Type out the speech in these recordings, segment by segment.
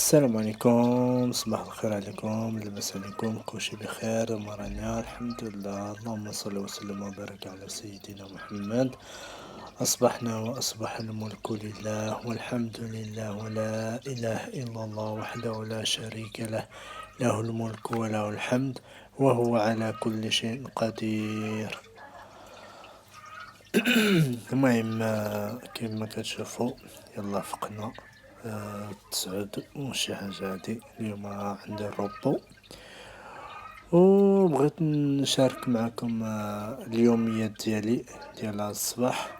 السلام عليكم، صباح الخير عليكم، لاباس عليكم، كلشي بخير، مرانيا الحمد لله، اللهم صل وسلم وبارك على سيدنا محمد. أصبحنا وأصبح الملك لله والحمد لله ولا إله إلا الله وحده لا شريك له، له الملك وله الحمد وهو على كل شيء قدير. المهم كيما كتشوفوا يلا فقنا 9 وشي حاجة هادي اليوم عندي الروبو، وبغيت نشارك معكم اليوميات ديالي ديال هاد الصباح،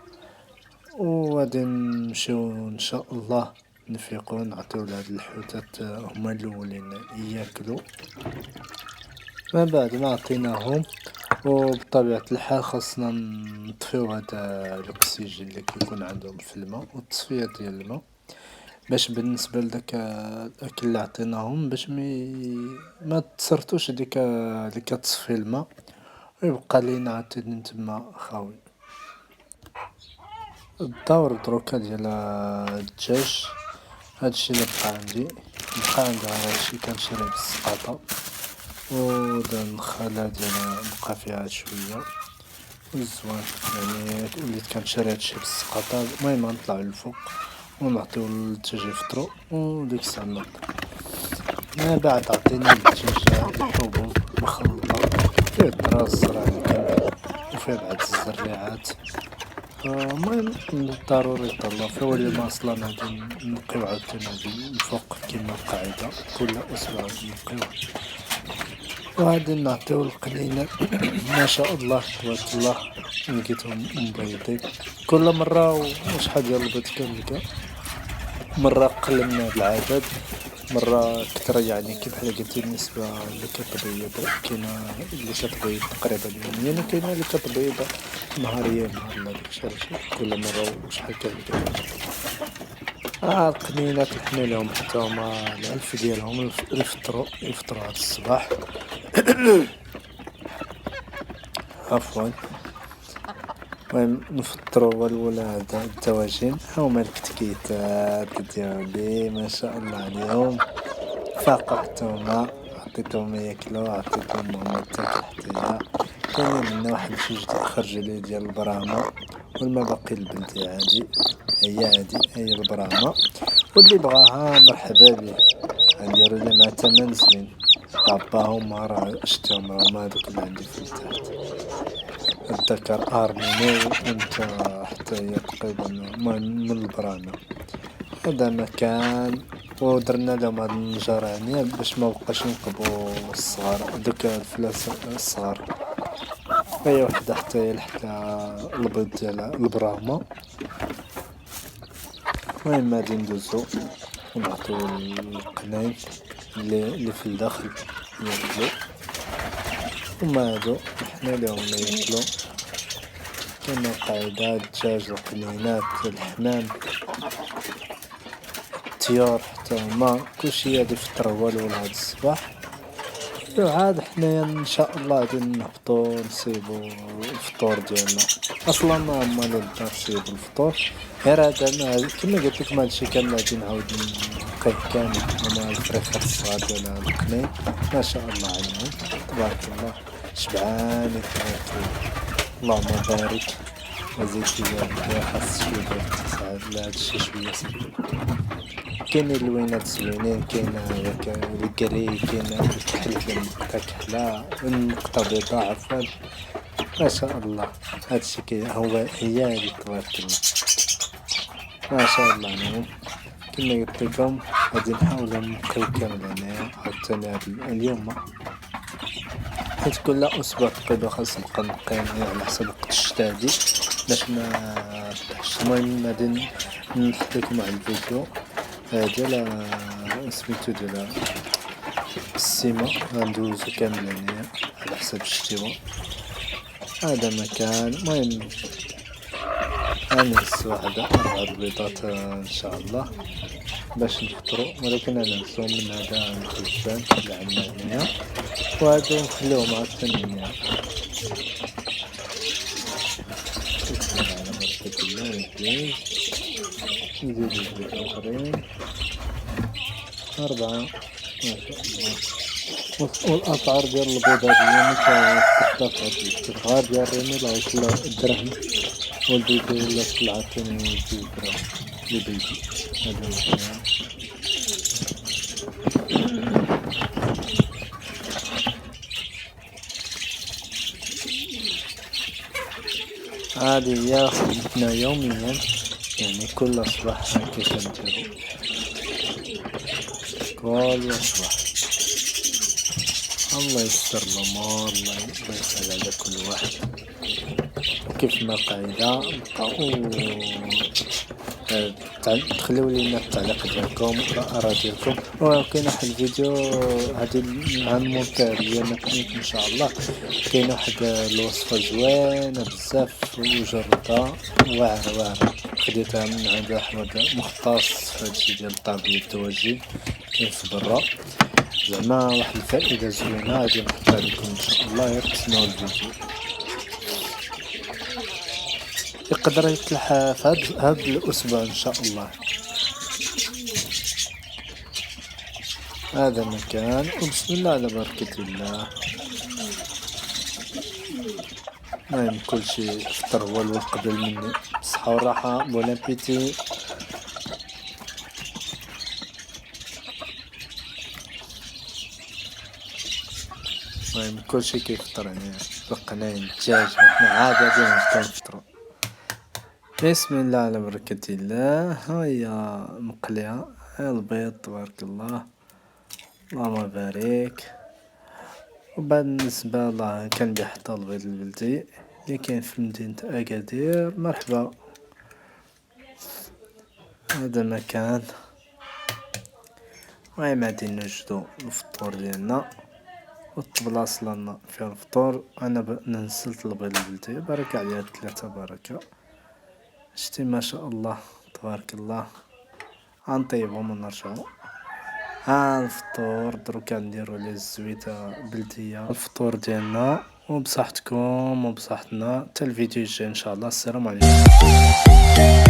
وغادي نمشيو ان شاء الله نفيقو نعطيو لهاد الحوتات هما الاولين ياكلو. من بعد ما عطيناهم وبطبيعة الحال خاصنا نطفيو هذا الأكسجين اللي كيكون عندهم في الماء والتصفية ديال الماء، باش بالنسبة لداك الأكل اللي عطيناهم باش ما تسرتوش هاديك اللي كتصفي الماء ويبقى لينا عاوتاني تما خاوي. الدور دروكا ديال الدجاج هادشي اللي بقى عندي غير هادشي كنشريه بالسقاطة، ودار النخالة ديالها بقى فيها هاد شوية والزوان، يعني وليت كنشري هادشي بالسقاطة. المهم غنطلعو للفوق ونعطيو للدجاج يفطرو وديك الساعة نوض. ما بعد عطينا للدجاج الحبوب مخلطة، فيه الذرة الزرع الكامل وفيه بعض الزريعات. المهم ضروري يطلع فيه، ولما أصلا غادي نبقيو عاوتاني هادي الفوق كيما القاعدة كل أسبوع نبقيو وغادي نعطيو القنينة. ما شاء الله تبارك الله لقيتهم مبيضين كل مرة، وشحال ديال البيض كنلقى، مرة قل من هاد العدد، مرة كتر، يعني كي بحال قلتي النسبة اللي كتبيض كاينة اللي كتبيض تقريبا يوميا، وكاينة اللي كتبيض نهاريا نهار لا داكشي علاش كل مرة وشحال كنلقى. القنينات نحميلهم حتى هما الألف ديالهم يفطرو هاد الصباح. عفوا. المهم نفطرو هو الأولى هادا الدواجن، هاهما الكتكيتات ديالي ما شاء الله عليهم، فاقو حتى هما، عطيتهم ياكلو، عطيتهم هما تاكل حتى هي. كاينين عندنا واحد جوج خرجوا لي ديال البراهمة، والما باقي لبنتي عادي، هي البراهمة، واللي بغاها مرحبا بيه، غنديرو ليه مع تمن زوين. عباهم راه شتيهم راهم هادوك اللي عندي في التحت، الذكر آرميني وأنت حتى هي تقريبا من البرانة. هذا مكان ودرنا لهم هاد النجرانية باش ما بقاش ينقبو الصغار دوك الفلاس الصغار. هي وحدة حتى هي لحقها البيض ديال البراهمة. المهم غادي ندوزو ونعطيو القنين اللي في الداخل ياكلو، هما هادو حنا ليهم ما ياكلو. كما قاعدة الدجاج القنينات الحمام الطيور حتى هما كلشي غادي يفطر هو الأول هاد الصباح. عاد حنايا ان شاء الله غادي نهبطو نصيبو الفطور ديالنا، اصلا ما هما اللي نبدا نصيبو الفطور، غير هذا كما قلت لكم هادشي كامل غادي نعاود نقيه كامل. هما الفريخات الصغار ديال هاد القنين ما شاء الله عليهم تبارك الله، شبعان تبارك الله، اللهم بارك وزيد في ذلك. خاص شوية ديال التساعد لهادشي شوية سيدي. كاين اللوينات زوينين، كاين هذاك الكري، كاين الكحل كحلة النقطة بيضاء عفوا، ما شاء الله هادشي هي هادي تبارك الله ما شاء الله عليهم. كما قلت لكم غادي نحاولو نبقيو كامل هنايا عاوتاني هاد اليوم، حيت كل أسبوع تقريبا خاص نبقى نقي على حسب وقت الشتا هادي باش ما طيحش. المهم غادي نحط لكم واحد الفيديو ديال سميتو ديال السيما، غندوزو كامل هنايا على حسب الشتيوة. هذا مكان المهم غنهز واحد 4 بيضات ان شاء الله باش نفطرو، ولكن غنهزهم من هذا الخزان اللي عندنا هنايا، وهادو نخليوهم عاوتاني هنايا. بسم الله على بركة الله. نزيدو البيض الآخرين 4 ما شاء الله. والأسعار ديال البيض هاد الأيامات كترتفع هاد الغا ديال الريميل وصل الدرهم، والبيبي ولا 2 درهم البيبي. هذا هو الكلام. هذه هي خدمتنا يوميا، يعني كل صباح هكا كنديرو، كل صباح. الله يستر الأمور، الله يسهل على كل واحد. كيف ما القاعدة نبقاو تخليو لينا التعليق ديالكم والآراء ديالكم، وكاين واحد الفيديو هادي مع المونتاج ديالنا كنيت ان شاء الله. كاين واحد الوصفة زوينة بزاف وجربتها، واعرة واعرة، خديتها من عند واحد مختص في هادشي ديال الطابية الدواجن، كاين في برا. زعما واحد الفائدة زوينة غادي نحطها لكم ان شاء الله، غير تسمعوا الفيديو. يقدر يطلع في هاد الأسبوع إن شاء الله. هذا مكان، وبسم الله على بركة الله. المهم كلشي فطر هو الولد قبل مني، بالصحة والراحة، بون ابيتي. المهم كلشي كيفطر هنا، القناين الدجاج وحنا عاد غادي كنفطرو. بسم الله على بركة الله. هيا مقلية، ها البيض تبارك الله، اللهم بارك. وبعد بالنسبة الله كنبيع حتى البيض البلدي اللي كاين في مدينة أكادير. مرحبا، هذا مكان. المهم غادي نوجدو الفطور ديالنا، والطبلة صلنا فيها الفطور. أنا نزلت البيض البلدي، بركة عليها 3 بركة. شتي ما شاء الله تبارك الله. غنطيبهم ونرجعو. ها الفطور دروكا نديرو ليه الزويتة بلدية، الفطور ديالنا، وبصحتكم وبصحتنا. حتى الفيديو الجاي ان شاء الله. السلام عليكم.